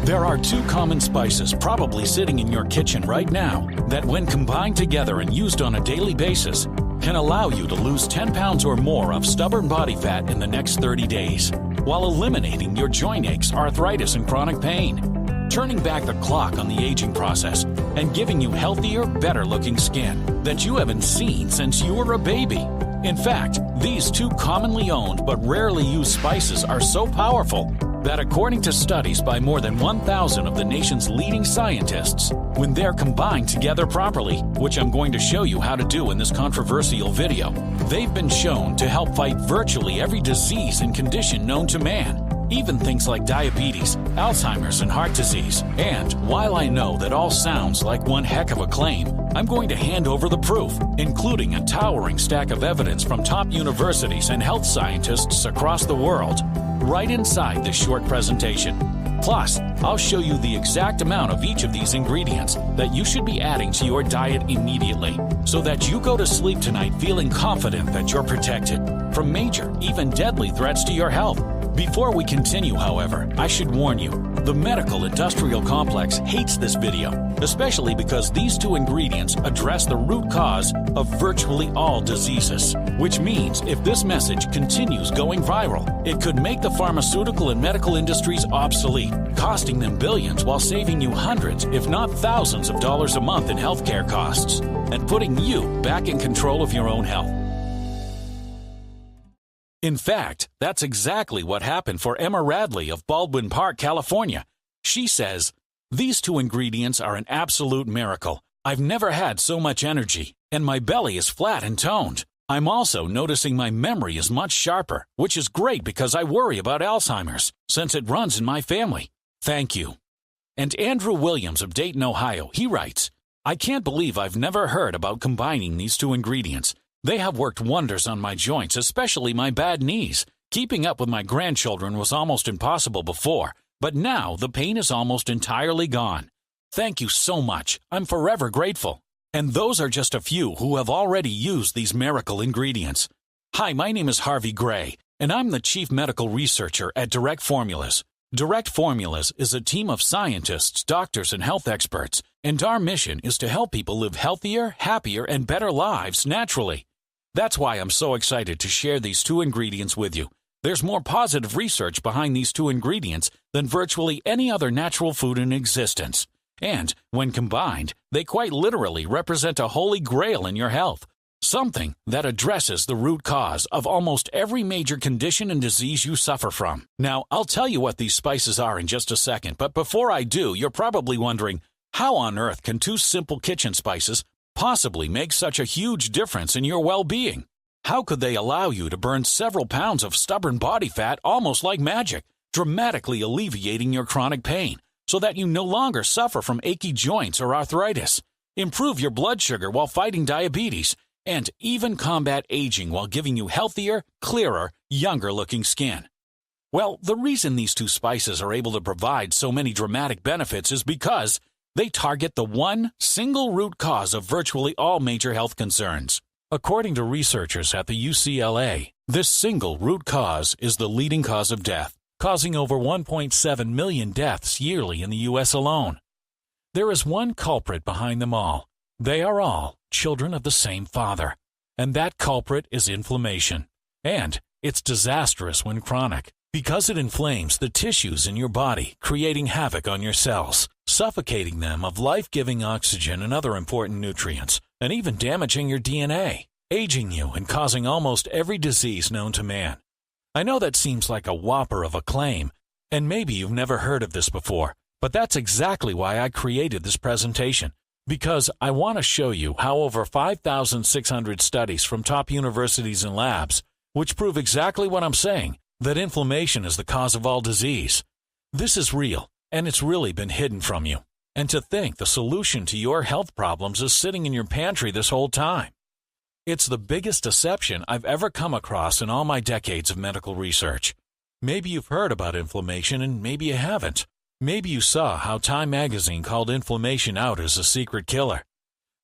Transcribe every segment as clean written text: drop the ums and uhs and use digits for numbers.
There are two common spices probably sitting in your kitchen right now that, when combined together and used on a daily basis, can allow you to lose 10 pounds or more of stubborn body fat in the next 30 days, while eliminating your joint aches, arthritis, and chronic pain, turning back the clock on the aging process, and giving you healthier, better-looking skin that you haven't seen since you were a baby. In fact, these two commonly owned but rarely used spices are so powerful that, according to studies by more than 1,000 of the nation's leading scientists, when they're combined together properly, which I'm going to show you how to do in this controversial video, they've been shown to help fight virtually every disease and condition known to man, even things like diabetes, Alzheimer's, and heart disease. And while I know that all sounds like one heck of a claim, I'm going to hand over the proof, including a towering stack of evidence from top universities and health scientists across the world, right inside this short presentation. Plus, I'll show you the exact amount of each of these ingredients that you should be adding to your diet immediately, so that you go to sleep tonight feeling confident that you're protected from major, even deadly threats to your health. Before we continue, however, I should warn you, the medical-industrial complex hates this video, especially because these two ingredients address the root cause of virtually all diseases, which means if this message continues going viral, it could make the pharmaceutical and medical industries obsolete, costing them billions while saving you hundreds, if not thousands of dollars a month in healthcare costs, and putting you back in control of your own health. In fact, that's exactly what happened for Emma Radley of Baldwin Park, California. She says, "These two ingredients are an absolute miracle. I've never had so much energy, and my belly is flat and toned. I'm also noticing my memory is much sharper, which is great because I worry about Alzheimer's, since it runs in my family. Thank you." And Andrew Williams of Dayton, Ohio, he writes, "I can't believe I've never heard about combining these two ingredients. They have worked wonders on my joints, especially my bad knees. Keeping up with my grandchildren was almost impossible before, but now the pain is almost entirely gone. Thank you so much. I'm forever grateful." And those are just a few who have already used these miracle ingredients. Hi, my name is Harvey Gray, and I'm the Chief Medical Researcher at Direct Formulas. Direct Formulas is a team of scientists, doctors, and health experts, and our mission is to help people live healthier, happier, and better lives naturally. That's why I'm so excited to share these two ingredients with you. There's more positive research behind these two ingredients than virtually any other natural food in existence. And, when combined, they quite literally represent a holy grail in your health. Something that addresses the root cause of almost every major condition and disease you suffer from. Now, I'll tell you what these spices are in just a second, but before I do, you're probably wondering, how on earth can two simple kitchen spices possibly make such a huge difference in your well-being? How could they allow you to burn several pounds of stubborn body fat almost like magic, dramatically alleviating your chronic pain so that you no longer suffer from achy joints or arthritis, improve your blood sugar while fighting diabetes, and even combat aging while giving you healthier, clearer, younger-looking skin? Well, the reason these two spices are able to provide so many dramatic benefits is because they target the one single root cause of virtually all major health concerns. According to researchers at the UCLA, this single root cause is the leading cause of death, causing over 1.7 million deaths yearly in the U.S. alone. There is one culprit behind them all. They are all children of the same father, and that culprit is inflammation. And it's disastrous when chronic, because it inflames the tissues in your body, creating havoc on your cells, suffocating them of life-giving oxygen and other important nutrients, and even damaging your DNA, aging you and causing almost every disease known to man. I know that seems like a whopper of a claim, and maybe you've never heard of this before, but that's exactly why I created this presentation, because I want to show you how over 5,600 studies from top universities and labs, which prove exactly what I'm saying, that inflammation is the cause of all disease. This is real, and it's really been hidden from you. And to think the solution to your health problems is sitting in your pantry this whole time. It's the biggest deception I've ever come across in all my decades of medical research. Maybe you've heard about inflammation and maybe you haven't. Maybe you saw how Time magazine called inflammation out as a secret killer.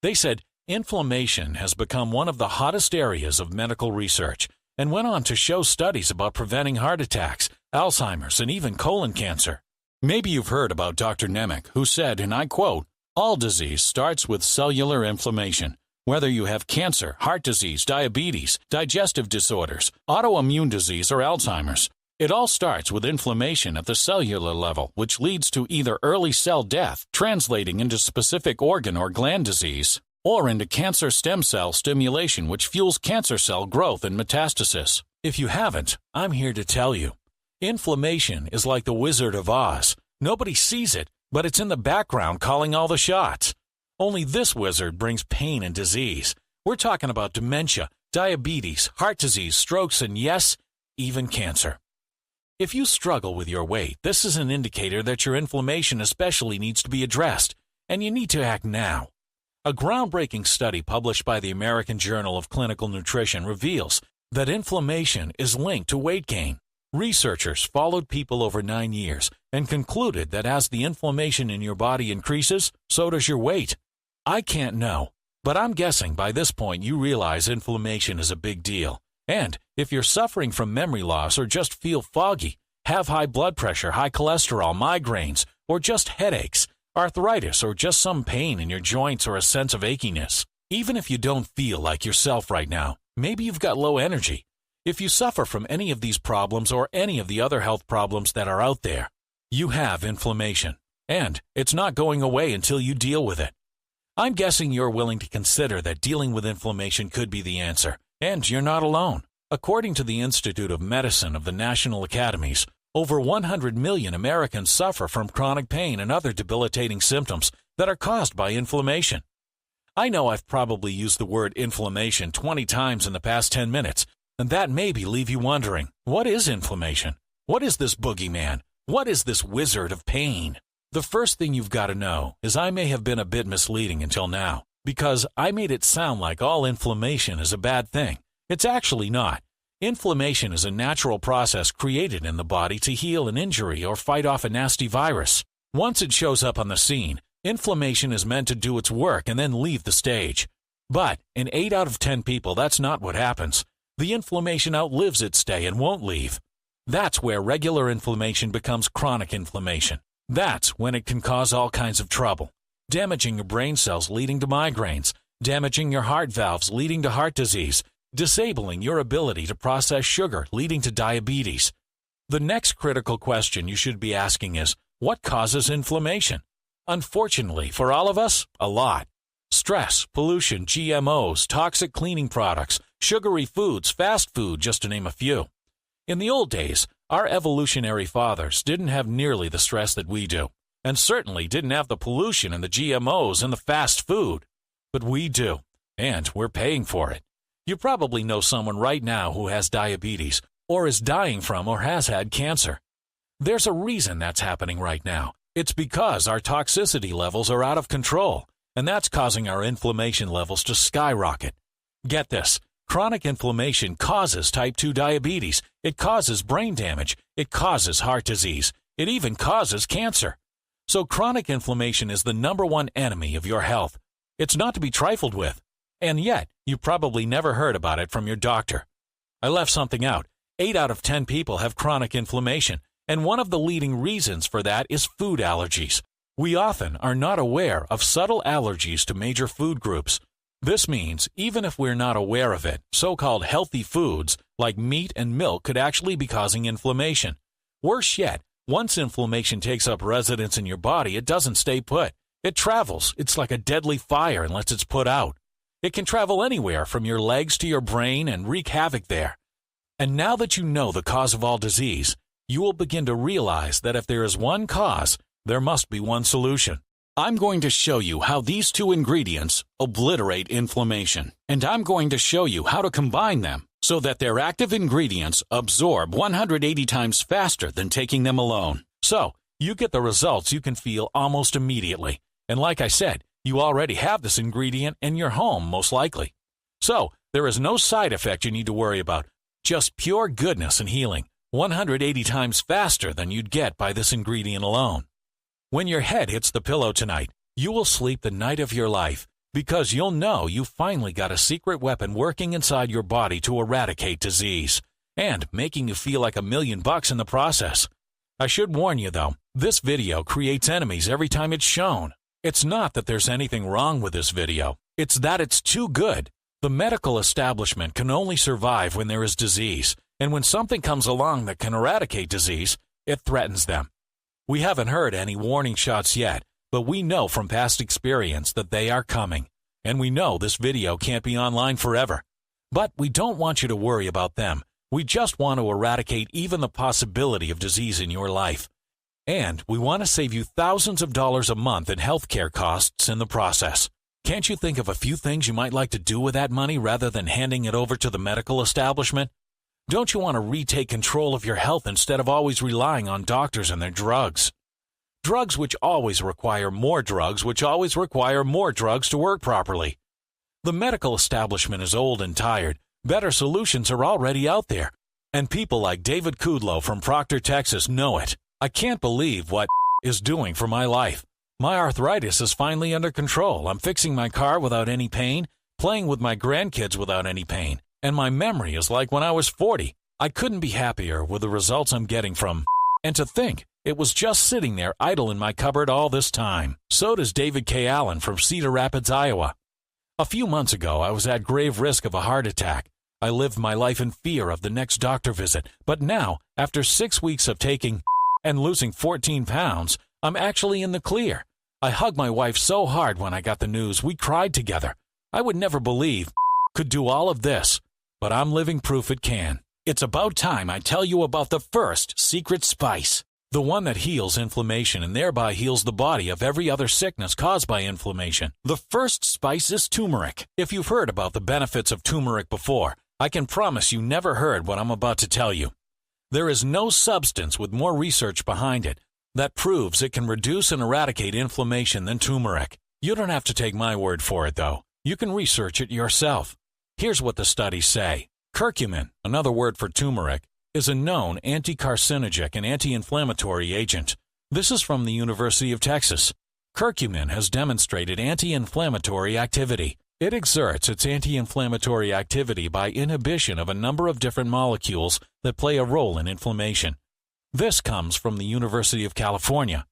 They said inflammation has become one of the hottest areas of medical research, and went on to show studies about preventing heart attacks, Alzheimer's, and even colon cancer. Maybe you've heard about Dr. Nemec, who said, and I quote, "All disease starts with cellular inflammation. Whether you have cancer, heart disease, diabetes, digestive disorders, autoimmune disease, or Alzheimer's, it all starts with inflammation at the cellular level, which leads to either early cell death, translating into specific organ or gland disease, or into cancer stem cell stimulation, which fuels cancer cell growth and metastasis. If you haven't, I'm here to tell you. Inflammation is like the Wizard of Oz. Nobody sees it, but it's in the background calling all the shots. Only this wizard brings pain and disease. We're talking about dementia, diabetes, heart disease, strokes, and yes, even cancer. If you struggle with your weight, this is an indicator that your inflammation especially needs to be addressed, and you need to act now. A groundbreaking study published by the American Journal of Clinical Nutrition reveals that inflammation is linked to weight gain. Researchers followed people over 9 years and concluded that as the inflammation in your body increases, so does your weight. I can't know, but I'm guessing by this point you realize inflammation is a big deal. And if you're suffering from memory loss or just feel foggy, have high blood pressure, high cholesterol, migraines, or just headaches, arthritis, or just some pain in your joints or a sense of achiness, even if you don't feel like yourself right now, maybe you've got low energy. If you suffer from any of these problems or any of the other health problems that are out there, you have inflammation, and it's not going away until you deal with it. I'm guessing you're willing to consider that dealing with inflammation could be the answer, and you're not alone. According to the Institute of Medicine of the National Academies, over 100 million Americans suffer from chronic pain and other debilitating symptoms that are caused by inflammation. I know I've probably used the word inflammation 20 times in the past 10 minutes, and that maybe leave you wondering, what is inflammation? What is this boogeyman? What is this wizard of pain? The first thing you've got to know is I may have been a bit misleading until now, because I made it sound like all inflammation is a bad thing. It's actually not. Inflammation is a natural process created in the body to heal an injury or fight off a nasty virus. Once it shows up on the scene, inflammation is meant to do its work and then leave the stage. But in 8 out of 10 people, that's not what happens. The inflammation outlives its stay and won't leave. That's where regular inflammation becomes chronic inflammation. That's when it can cause all kinds of trouble, damaging your brain cells leading to migraines, damaging your heart valves leading to heart disease, disabling your ability to process sugar leading to diabetes. The next critical question you should be asking is, what causes inflammation? Unfortunately, for all of us, a lot. Stress, pollution, GMOs, toxic cleaning products, sugary foods, fast food, just to name a few. In the old days, our evolutionary fathers didn't have nearly the stress that we do, and certainly didn't have the pollution and the GMOs and the fast food. But we do, and we're paying for it. You probably know someone right now who has diabetes, or is dying from or has had cancer. There's a reason that's happening right now. It's because our toxicity levels are out of control, and that's causing our inflammation levels to skyrocket. Get this. Chronic inflammation causes type 2 diabetes, it causes brain damage, it causes heart disease, it even causes cancer. So chronic inflammation is the #1 enemy of your health. It's not to be trifled with. And yet, you probably never heard about it from your doctor. I left something out. 8 out of 10 people have chronic inflammation, and one of the leading reasons for that is food allergies. We often are not aware of subtle allergies to major food groups. This means, even if we're not aware of it, so-called healthy foods like meat and milk could actually be causing inflammation. Worse yet, once inflammation takes up residence in your body, it doesn't stay put. It travels. It's like a deadly fire unless it's put out. It can travel anywhere from your legs to your brain and wreak havoc there. And now that you know the cause of all disease, you will begin to realize that if there is one cause, there must be one solution. I'm going to show you how these 2 ingredients obliterate inflammation, and I'm going to show you how to combine them so that their active ingredients absorb 180 times faster than taking them alone. So, you get the results you can feel almost immediately. And like I said, you already have this ingredient in your home, most likely. So, there is no side effect you need to worry about, just pure goodness and healing, 180 times faster than you'd get by this ingredient alone. When your head hits the pillow tonight, you will sleep the night of your life because you'll know you finally got a secret weapon working inside your body to eradicate disease and making you feel like $1,000,000 in the process. I should warn you though, this video creates enemies every time it's shown. It's not that there's anything wrong with this video, it's that it's too good. The medical establishment can only survive when there is disease, and when something comes along that can eradicate disease, it threatens them. We haven't heard any warning shots yet, but we know from past experience that they are coming, and we know this video can't be online forever. But we don't want you to worry about them. We just want to eradicate even the possibility of disease in your life. And we want to save you thousands of dollars a month in healthcare costs in the process. Can't you think of a few things you might like to do with that money rather than handing it over to the medical establishment? Don't you want to retake control of your health instead of always relying on doctors and their drugs? Drugs which always require more drugs, which always require more drugs to work properly. The medical establishment is old and tired. Better solutions are already out there. And people like David Kudlow from Proctor, Texas know it. I can't believe what is doing for my life. My arthritis is finally under control. I'm fixing my car without any pain, playing with my grandkids without any pain, and my memory is like when I was 40. I couldn't be happier with the results I'm getting from. And to think, it was just sitting there idle in my cupboard all this time. So does David K. Allen from Cedar Rapids, Iowa. A few months ago, I was at grave risk of a heart attack. I lived my life in fear of the next doctor visit, but now, after 6 weeks of taking and losing 14 pounds, I'm actually in the clear. I hugged my wife so hard when I got the news, we cried together. I would never believe could do all of this, but I'm living proof it can. It's about time I tell you about the first secret spice, the one that heals inflammation and thereby heals the body of every other sickness caused by inflammation. The first spice is turmeric. If you've heard about the benefits of turmeric before, I can promise you never heard what I'm about to tell you. There is no substance with more research behind it that proves it can reduce and eradicate inflammation than turmeric. You don't have to take my word for it, though. You can research it yourself. Here's what the studies say. Curcumin, another word for turmeric, is a known anti-carcinogenic and anti-inflammatory agent. This is from the University of Texas. Curcumin has demonstrated anti-inflammatory activity. It exerts its anti-inflammatory activity by inhibition of a number of different molecules that play a role in inflammation. This comes from the University of California.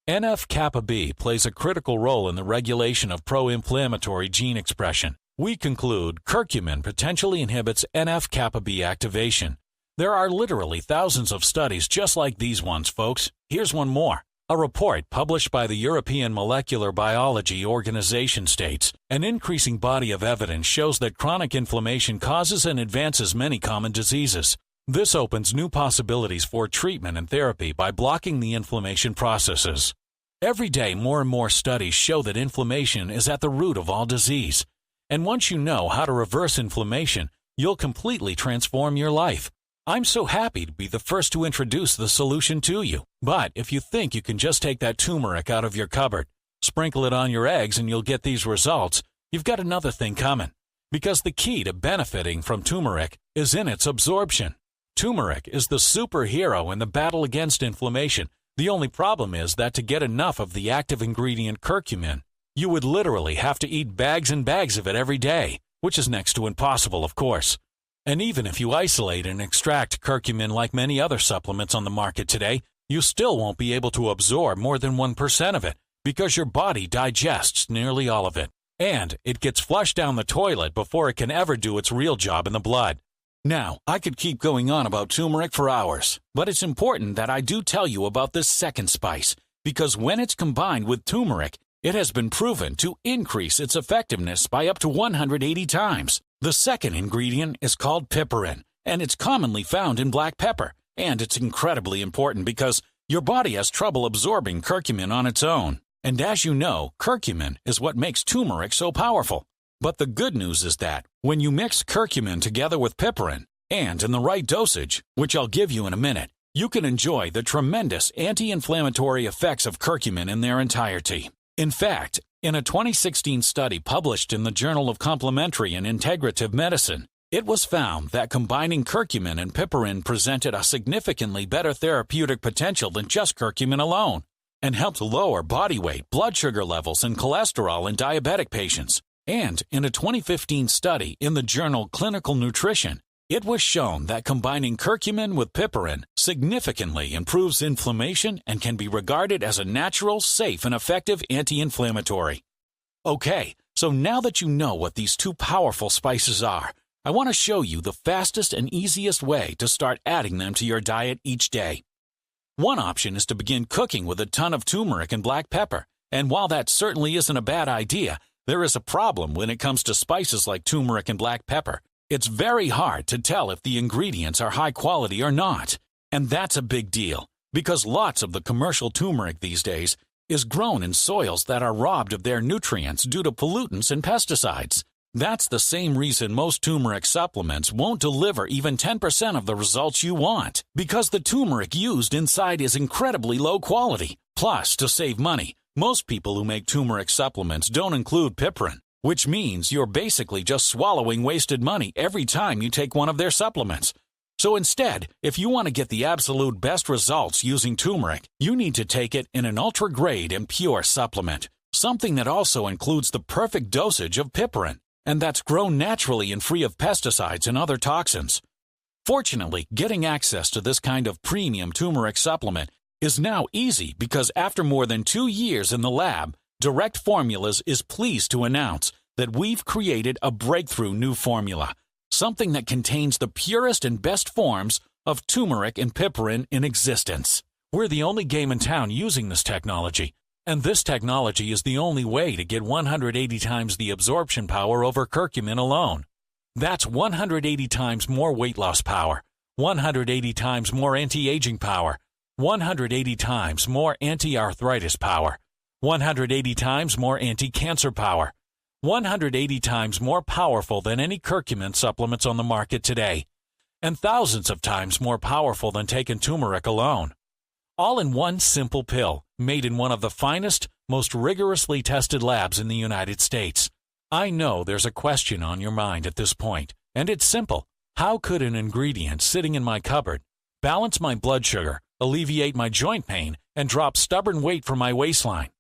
NF-kappa B plays a critical role in the regulation of pro-inflammatory gene expression. We conclude curcumin potentially inhibits NF-kappa B activation. There are literally thousands of studies just like these ones, folks. Here's one more. A report published by the European Molecular Biology Organization states, an increasing body of evidence shows that chronic inflammation causes and advances many common diseases. This opens new possibilities for treatment and therapy by blocking the inflammation processes. Every day, more and more studies show that inflammation is at the root of all disease. And once you know how to reverse inflammation, you'll completely transform your life. I'm so happy to be the first to introduce the solution to you. But if you think you can just take that turmeric out of your cupboard, sprinkle it on your eggs and you'll get these results, you've got another thing coming. Because the key to benefiting from turmeric is in its absorption. Turmeric is the superhero in the battle against inflammation. The only problem is that to get enough of the active ingredient curcumin, you would literally have to eat bags and bags of it every day, which is next to impossible, of course. And even if you isolate and extract curcumin like many other supplements on the market today, you still won't be able to absorb more than 1% of it because your body digests nearly all of it. And it gets flushed down the toilet before it can ever do its real job in the blood. Now, I could keep going on about turmeric for hours, but it's important that I do tell you about this second spice because when it's combined with turmeric, it has been proven to increase its effectiveness by up to 180 times. The second ingredient is called piperine, and it's commonly found in black pepper, and it's incredibly important because your body has trouble absorbing curcumin on its own. And as you know, curcumin is what makes turmeric so powerful. But the good news is that when you mix curcumin together with piperine, and in the right dosage, which I'll give you in a minute, you can enjoy the tremendous anti-inflammatory effects of curcumin in their entirety. In fact, in a 2016 study published in the Journal of Complementary and Integrative Medicine, it was found that combining curcumin and piperine presented a significantly better therapeutic potential than just curcumin alone, and helped lower body weight, blood sugar levels, and cholesterol in diabetic patients. And in a 2015 study in the journal Clinical Nutrition, It was shown that combining curcumin with piperine significantly improves inflammation and can be regarded as a natural, safe, and effective anti-inflammatory. Okay, so now that you know what these two powerful spices are, I want to show you the fastest and easiest way to start adding them to your diet each day. One option is to begin cooking with a ton of turmeric and black pepper, and while that certainly isn't a bad idea, there is a problem when it comes to spices like turmeric and black pepper. It's very hard to tell if the ingredients are high quality or not, and that's a big deal, because lots of the commercial turmeric these days is grown in soils that are robbed of their nutrients due to pollutants and pesticides. That's the same reason most turmeric supplements won't deliver even 10% of the results you want, because the turmeric used inside is incredibly low quality. Plus, to save money, most people who make turmeric supplements don't include piperine, which means you're basically just swallowing wasted money every time you take one of their supplements. So instead, if you want to get the absolute best results using turmeric, you need to take it in an ultra-grade and pure supplement, something that also includes the perfect dosage of piperine, and that's grown naturally and free of pesticides and other toxins. Fortunately, getting access to this kind of premium turmeric supplement is now easy because after more than 2 years in the lab, Direct Formulas is pleased to announce that we've created a breakthrough new formula, something that contains the purest and best forms of turmeric and piperine in existence. We're the only game in town using this technology, and this technology is the only way to get 180 times the absorption power over curcumin alone. That's 180 times more weight loss power, 180 times more anti-aging power, 180 times more anti-arthritis power, 180 times more anti-cancer power, 180 times more powerful than any curcumin supplements on the market today, and thousands of times more powerful than taking turmeric alone. All in one simple pill, made in one of the finest, most rigorously tested labs in the United States. I know there's a question on your mind at this point, and it's simple. How could an ingredient sitting in my cupboard balance my blood sugar, alleviate my joint pain, and drop stubborn weight from my waistline?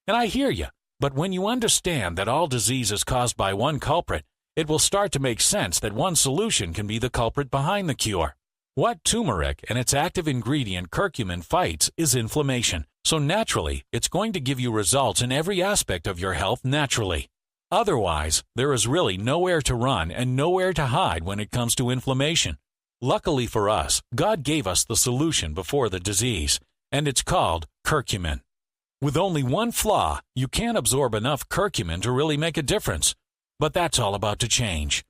And I hear you, but when you understand that all disease is caused by one culprit, it will start to make sense that one solution can be the culprit behind the cure. What turmeric and its active ingredient curcumin fights is inflammation, so naturally it's going to give you results in every aspect of your health naturally. Otherwise, there is really nowhere to run and nowhere to hide when it comes to inflammation. Luckily for us, God gave us the solution before the disease, and it's called curcumin. With only one flaw, you can't absorb enough curcumin to really make a difference. But that's all about to change.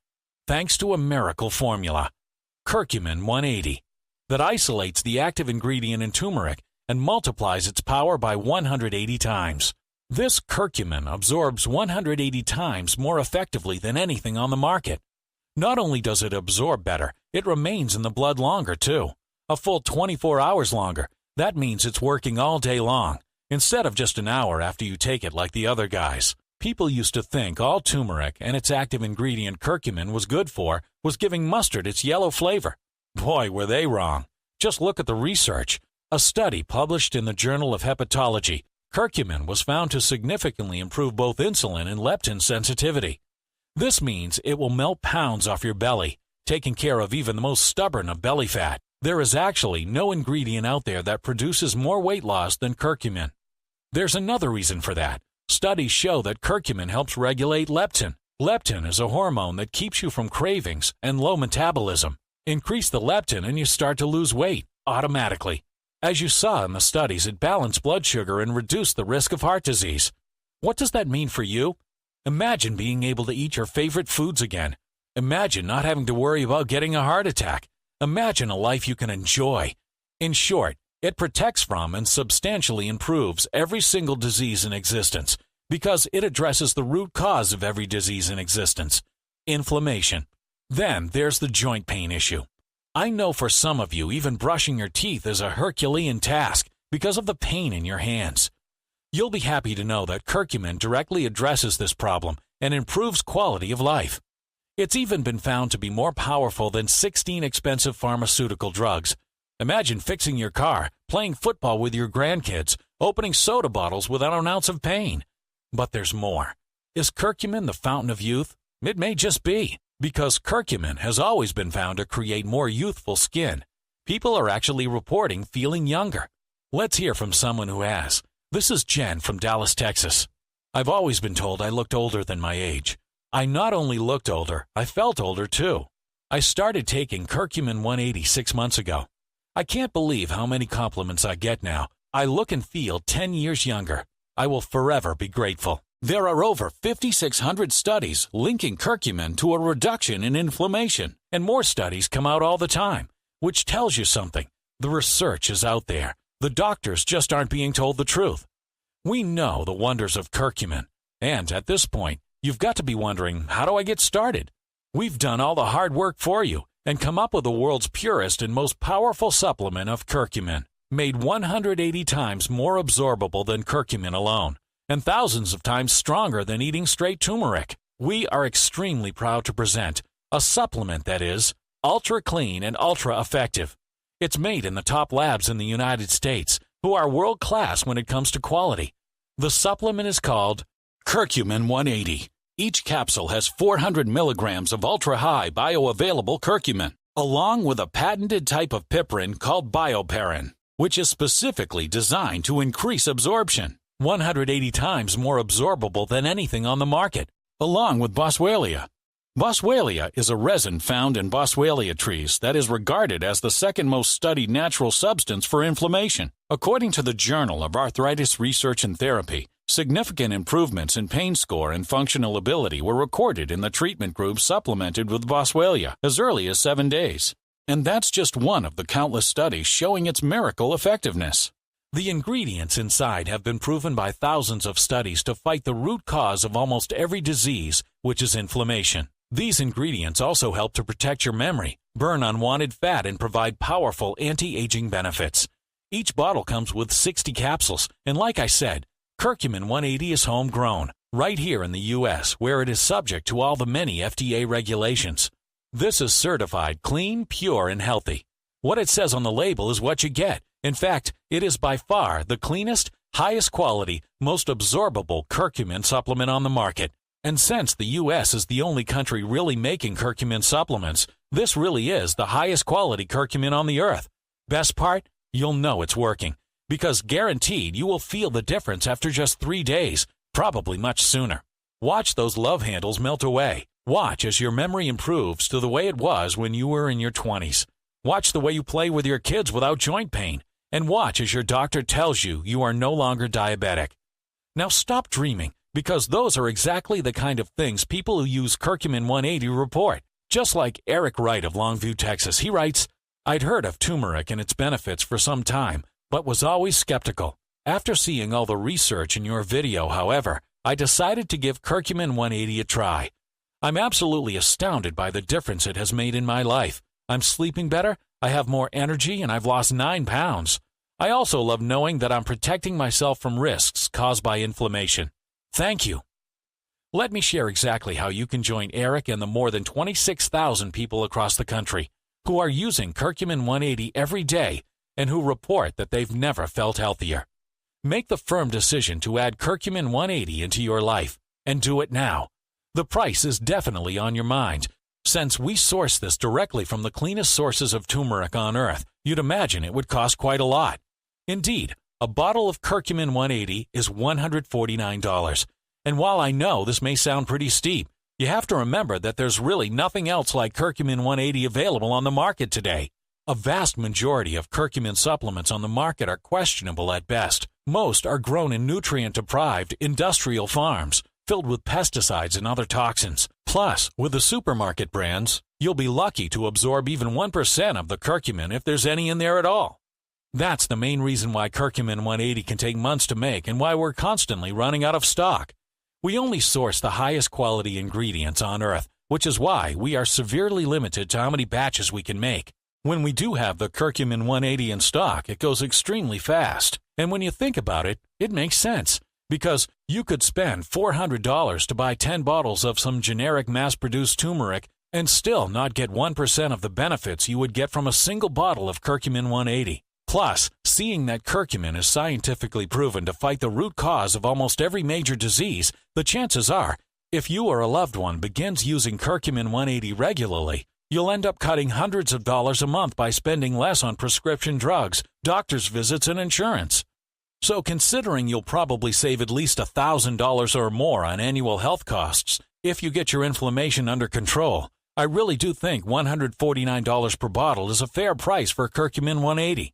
Thanks to a miracle formula, Curcumin180, that isolates the active ingredient in turmeric and multiplies its power by 180 times. This curcumin absorbs 180 times more effectively than anything on the market. Not only does it absorb better, it remains in the blood longer too. A full 24 hours longer. That means it's working all day long, instead of just an hour after you take it like the other guys. People used to think all turmeric and its active ingredient curcumin was good for was giving mustard its yellow flavor. Boy, were they wrong. Just look at the research. A study published in the Journal of Hepatology, curcumin was found to significantly improve both insulin and leptin sensitivity. This means it will melt pounds off your belly, taking care of even the most stubborn of belly fat. There is actually no ingredient out there that produces more weight loss than curcumin. There's another reason for that. Studies show that curcumin helps regulate leptin. Leptin is a hormone that keeps you from cravings and low metabolism. Increase the leptin and you start to lose weight automatically. As you saw in the studies, it balanced blood sugar and reduced the risk of heart disease. What does that mean for you? Imagine being able to eat your favorite foods again. Imagine not having to worry about getting a heart attack. Imagine a life you can enjoy. In short, it protects from and substantially improves every single disease in existence because it addresses the root cause of every disease in existence, inflammation. Then there's the joint pain issue. I know for some of you, even brushing your teeth is a Herculean task because of the pain in your hands. You'll be happy to know that curcumin directly addresses this problem and improves quality of life. It's even been found to be more powerful than 16 expensive pharmaceutical drugs. Imagine fixing your car, playing football with your grandkids, opening soda bottles without an ounce of pain. But there's more. Is curcumin the fountain of youth? It may just be. Because curcumin has always been found to create more youthful skin. People are actually reporting feeling younger. Let's hear from someone who has. This is Jen from Dallas, Texas. I've always been told I looked older than my age. I not only looked older, I felt older too. I started taking Curcumin180 6 months ago. I can't believe how many compliments I get now. I look and feel 10 years younger. I will forever be grateful. There are over 5,600 studies linking curcumin to a reduction in inflammation, and more studies come out all the time, which tells you something. The research is out there. The doctors just aren't being told the truth. We know the wonders of curcumin, and at this point, you've got to be wondering, how do I get started? We've done all the hard work for you and come up with the world's purest and most powerful supplement of curcumin, made 180 times more absorbable than curcumin alone, and thousands of times stronger than eating straight turmeric. We are extremely proud to present a supplement that is ultra clean and ultra effective. It's made in the top labs in the United States, who are world class when it comes to quality. The supplement is called Curcumin180. Each capsule has 400 milligrams of ultra-high bioavailable curcumin, along with a patented type of piperin called Bioperine, which is specifically designed to increase absorption, 180 times more absorbable than anything on the market, along with Boswelia. Boswelia is a resin found in Boswelia trees that is regarded as the second most studied natural substance for inflammation. According to the Journal of Arthritis Research and Therapy, significant improvements in pain score and functional ability were recorded in the treatment group supplemented with Boswelia as early as 7 days. And that's just one of the countless studies showing its miracle effectiveness. The ingredients inside have been proven by thousands of studies to fight the root cause of almost every disease, which is inflammation. These ingredients also help to protect your memory, burn unwanted fat, and provide powerful anti-aging benefits. Each bottle comes with 60 capsules, and like I said, Curcumin180 is homegrown, right here in the U.S., where it is subject to all the many FDA regulations. This is certified clean, pure, and healthy. What it says on the label is what you get. In fact, it is by far the cleanest, highest quality, most absorbable curcumin supplement on the market. And since the U.S. is the only country really making curcumin supplements, this really is the highest quality curcumin on the earth. Best part? You'll know it's working, because guaranteed you will feel the difference after just 3 days, probably much sooner. Watch those love handles melt away. Watch as your memory improves to the way it was when you were in your 20s. Watch the way you play with your kids without joint pain. And watch as your doctor tells you you are no longer diabetic. Now stop dreaming, because those are exactly the kind of things people who use Curcumin180 report. Just like Eric Wright of Longview, Texas, he writes, "I'd heard of turmeric and its benefits for some time, but was always skeptical. After seeing all the research in your video, however, I decided to give Curcumin180 a try. I'm absolutely astounded by the difference it has made in my life. I'm sleeping better, I have more energy, and I've lost 9 pounds. I also love knowing that I'm protecting myself from risks caused by inflammation. Thank you." Let me share exactly how you can join Eric and the more than 26,000 people across the country who are using Curcumin180 every day and who report that they've never felt healthier. Make the firm decision to add Curcumin180 into your life, and do it now. The price is definitely on your mind. Since we source this directly from the cleanest sources of turmeric on earth, you'd imagine it would cost quite a lot. Indeed, a bottle of Curcumin180 is $149. And while I know this may sound pretty steep, you have to remember that there's really nothing else like Curcumin180 available on the market today. A vast majority of curcumin supplements on the market are questionable at best. Most are grown in nutrient-deprived industrial farms, filled with pesticides and other toxins. Plus, with the supermarket brands, you'll be lucky to absorb even 1% of the curcumin if there's any in there at all. That's the main reason why Curcumin180 can take months to make and why we're constantly running out of stock. We only source the highest quality ingredients on earth, which is why we are severely limited to how many batches we can make. When we do have the Curcumin180 in stock, it goes extremely fast. And when you think about it, it makes sense. Because you could spend $400 to buy 10 bottles of some generic mass-produced turmeric and still not get 1% of the benefits you would get from a single bottle of Curcumin180. Plus, seeing that curcumin is scientifically proven to fight the root cause of almost every major disease, the chances are If you or a loved one begins using Curcumin 180 regularly, you'll end up cutting hundreds of dollars a month by spending less on prescription drugs, doctor's visits, and insurance. So considering you'll probably save at least $1,000 or more on annual health costs if you get your inflammation under control, I really do think $149 per bottle is a fair price for Curcumin 180.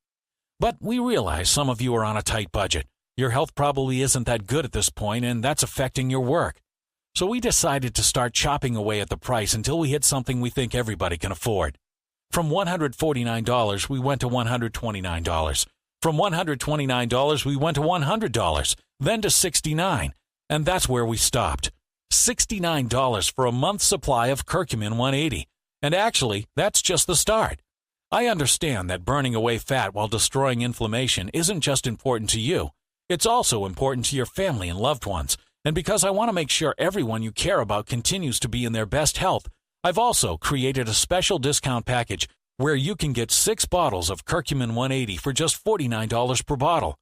But we realize some of you are on a tight budget. Your health probably isn't that good at this point, and that's affecting your work. So we decided to start chopping away at the price until we hit something we think everybody can afford. From $149, we went to $129. From $129, we went to $100, then to $69, and that's where we stopped. $69 for a month's supply of Curcumin 180, and actually, that's just the start. I understand that burning away fat while destroying inflammation isn't just important to you, it's also important to your family and loved ones, and because I want to make sure everyone you care about continues to be in their best health, I've also created a special discount package where you can get 6 bottles of Curcumin 180 for just $49 per bottle.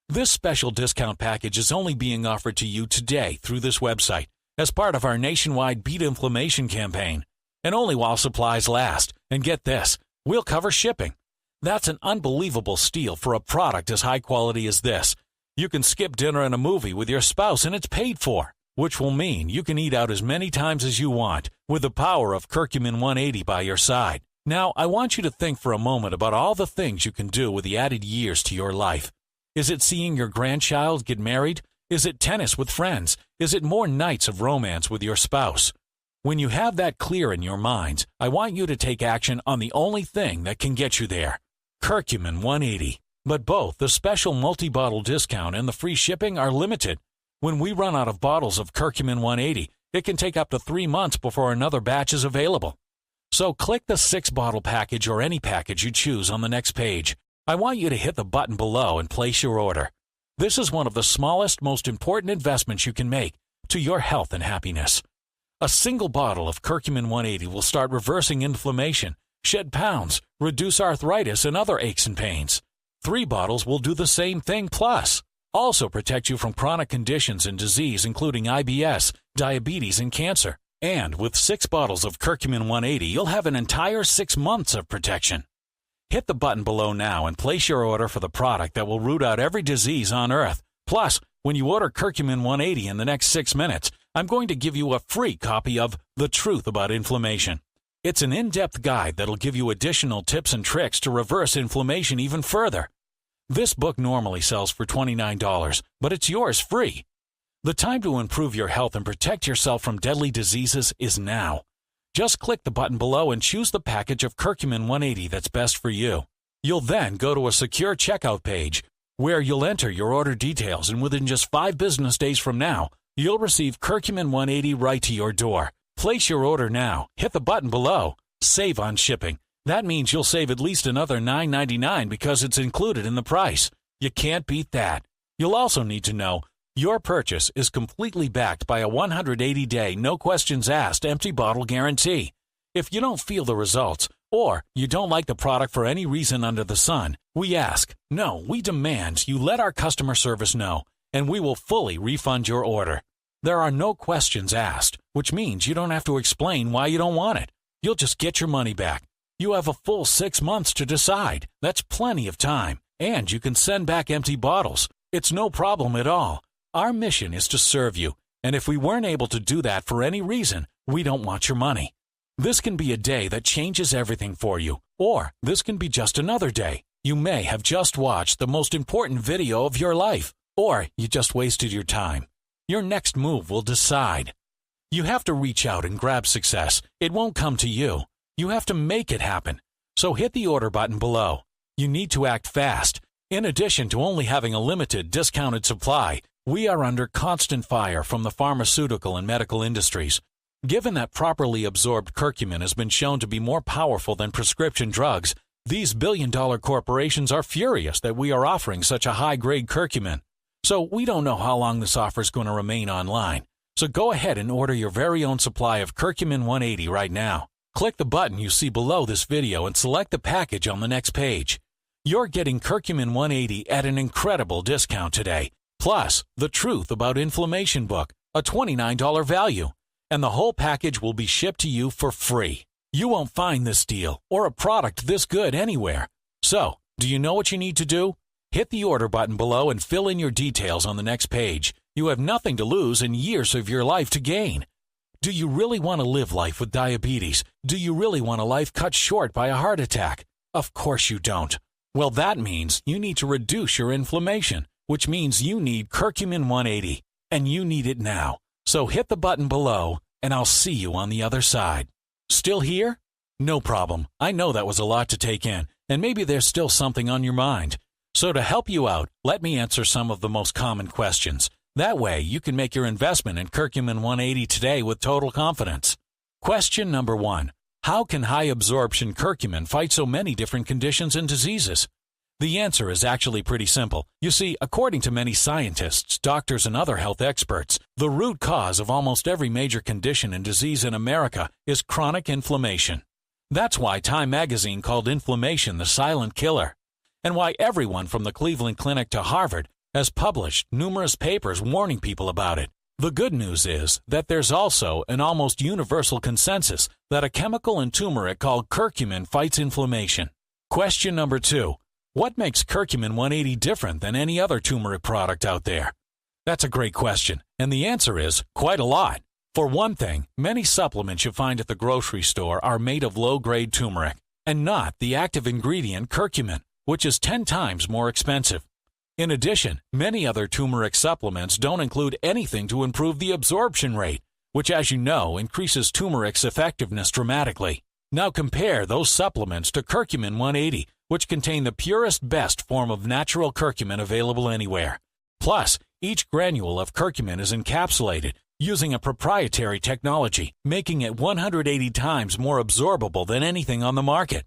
This special discount package is only being offered to you today through this website as part of our nationwide Beat Inflammation campaign, and only while supplies last. And get this, we'll cover shipping. That's an unbelievable steal for a product as high quality as this. You can skip dinner and a movie with your spouse and it's paid for, which will mean you can eat out as many times as you want with the power of Curcumin 180 by your side. Now, I want you to think for a moment about all the things you can do with the added years to your life. Is it seeing your grandchild get married? Is it tennis with friends? Is it more nights of romance with your spouse? When you have that clear in your minds, I want you to take action on the only thing that can get you there. Curcumin 180. But both the special multi-bottle discount and the free shipping are limited. When we run out of bottles of Curcumin 180, it can take up to 3 months before another batch is available. So click the 6-bottle package or any package you choose on the next page. I want you to hit the button below and place your order. This is one of the smallest, most important investments you can make to your health and happiness. A single bottle of Curcumin 180 will start reversing inflammation, shed pounds, reduce arthritis and other aches and pains. 3 bottles will do the same thing plus. Also protect you from chronic conditions and disease including IBS, diabetes, and cancer. And with 6 bottles of Curcumin 180, you'll have an entire 6 months of protection. Hit the button below now and place your order for the product that will root out every disease on Earth. Plus, when you order Curcumin 180 in the next 6 minutes, I'm going to give you a free copy of The Truth About Inflammation. It's an in-depth guide that'll give you additional tips and tricks to reverse inflammation even further. This book normally sells for $29, but it's yours free. The time to improve your health and protect yourself from deadly diseases is now. Just click the button below and choose the package of Curcumin 180 that's best for you. You'll then go to a secure checkout page where you'll enter your order details, and within just 5 business days from now, you'll receive Curcumin 180 right to your door. Place your order now. Hit the button below. Save on shipping. That means you'll save at least another $9.99 because it's included in the price. You can't beat that. You'll also need to know your purchase is completely backed by a 180-day, no-questions-asked, empty bottle guarantee. If you don't feel the results, or you don't like the product for any reason under the sun, we ask, no, we demand you let our customer service know, and we will fully refund your order. There are no questions asked, which means you don't have to explain why you don't want it. You'll just get your money back. You have a full 6 months to decide. That's plenty of time. And you can send back empty bottles. It's no problem at all. Our mission is to serve you, and if we weren't able to do that for any reason, we don't want your money. This can be a day that changes everything for you, or this can be just another day. You may have just watched the most important video of your life, or you just wasted your time. Your next move will decide. You have to reach out and grab success. It won't come to you. You have to make it happen. So hit the order button below. You need to act fast. In addition to only having a limited, discounted supply, we are under constant fire from the pharmaceutical and medical industries. Given that properly absorbed curcumin has been shown to be more powerful than prescription drugs, these billion-dollar corporations are furious that we are offering such a high-grade curcumin. So we don't know how long this offer is going to remain online. So go ahead and order your very own supply of Curcumin 180 right now. Click the button you see below this video and select the package on the next page. You're getting Curcumin 180 at an incredible discount today. Plus, The Truth About Inflammation book, a $29 value, and the whole package will be shipped to you for free. You won't find this deal or a product this good anywhere. So, do you know what you need to do? Hit the order button below and fill in your details on the next page. You have nothing to lose and years of your life to gain. Do you really want to live life with diabetes? Do you really want a life cut short by a heart attack? Of course you don't. Well, that means you need to reduce your inflammation, which means you need Curcumin180, and you need it now. So hit the button below, and I'll see you on the other side. Still here? No problem. I know that was a lot to take in, and maybe there's still something on your mind. So to help you out, let me answer some of the most common questions. That way, you can make your investment in Curcumin180 today with total confidence. Question number 1. How can high-absorption curcumin fight so many different conditions and diseases? The answer is actually pretty simple. You see, according to many scientists, doctors, and other health experts, the root cause of almost every major condition and disease in America is chronic inflammation. That's why Time magazine called inflammation the silent killer, and why everyone from the Cleveland Clinic to Harvard has published numerous papers warning people about it. The good news is that there's also an almost universal consensus that a chemical in turmeric called curcumin fights inflammation. Question number 2. What makes Curcumin180 different than any other turmeric product out there? That's a great question, and the answer is quite a lot. For one thing, many supplements you find at the grocery store are made of low-grade turmeric, and not the active ingredient curcumin, which is 10 times more expensive. In addition, many other turmeric supplements don't include anything to improve the absorption rate, which, as you know, increases turmeric's effectiveness dramatically. Now compare those supplements to Curcumin180, which contain the purest, best form of natural curcumin available anywhere. Plus, each granule of curcumin is encapsulated using a proprietary technology, making it 180 times more absorbable than anything on the market.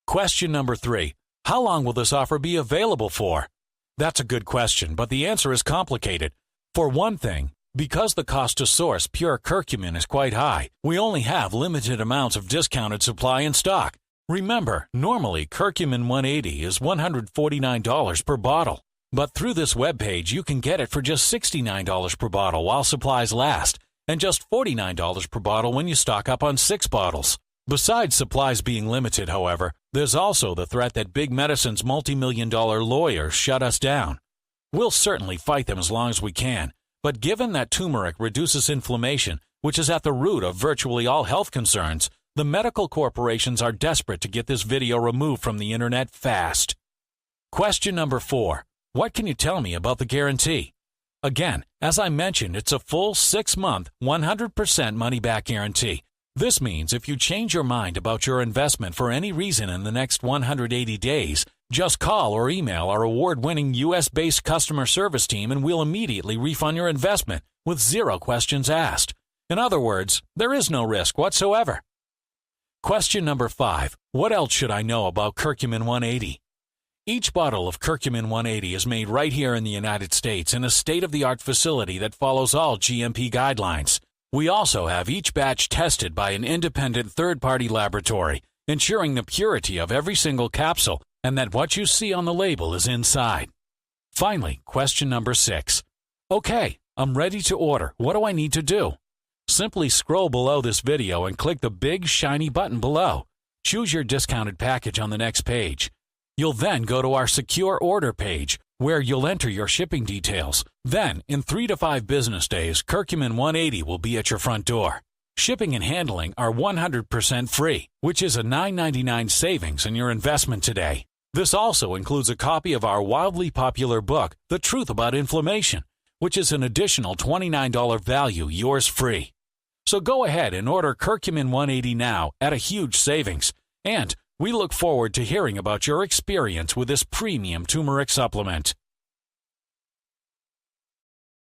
Question number 3. How long will this offer be available for? That's a good question, but the answer is complicated. For one thing, because the cost to source pure curcumin is quite high, we only have limited amounts of discounted supply in stock. Remember, normally Curcumin180 is $149 per bottle, but through this webpage you can get it for just $69 per bottle while supplies last, and just $49 per bottle when you stock up on 6 bottles. Besides supplies being limited, however, there's also the threat that big medicine's multi-million-dollar lawyers shut us down. We'll certainly fight them as long as we can, but given that turmeric reduces inflammation, which is at the root of virtually all health concerns, the medical corporations are desperate to get this video removed from the internet fast. Question number 4. What can you tell me about the guarantee? Again, as I mentioned, it's a full 6-month, 100% money-back guarantee. This means if you change your mind about your investment for any reason in the next 180 days, just call or email our award-winning U.S.-based customer service team and we'll immediately refund your investment with 0 questions asked. In other words, there is no risk whatsoever. Question number 5. What else should I know about Curcumin180? Each bottle of Curcumin180 is made right here in the United States in a state-of-the-art facility that follows all GMP guidelines. We also have each batch tested by an independent third-party laboratory, ensuring the purity of every single capsule and that what you see on the label is inside. Finally, question number 6. Okay, I'm ready to order. What do I need to do? Simply scroll below this video and click the big shiny button below. Choose your discounted package on the next page. You'll then go to our secure order page, where you'll enter your shipping details. Then, in 3 to 5 business days, Curcumin180 will be at your front door. Shipping and handling are 100% free, which is a $9.99 savings in your investment today. This also includes a copy of our wildly popular book, The Truth About Inflammation, which is an additional $29 value, yours free. So go ahead and order Curcumin180 now at a huge savings, and we look forward to hearing about your experience with this premium turmeric supplement.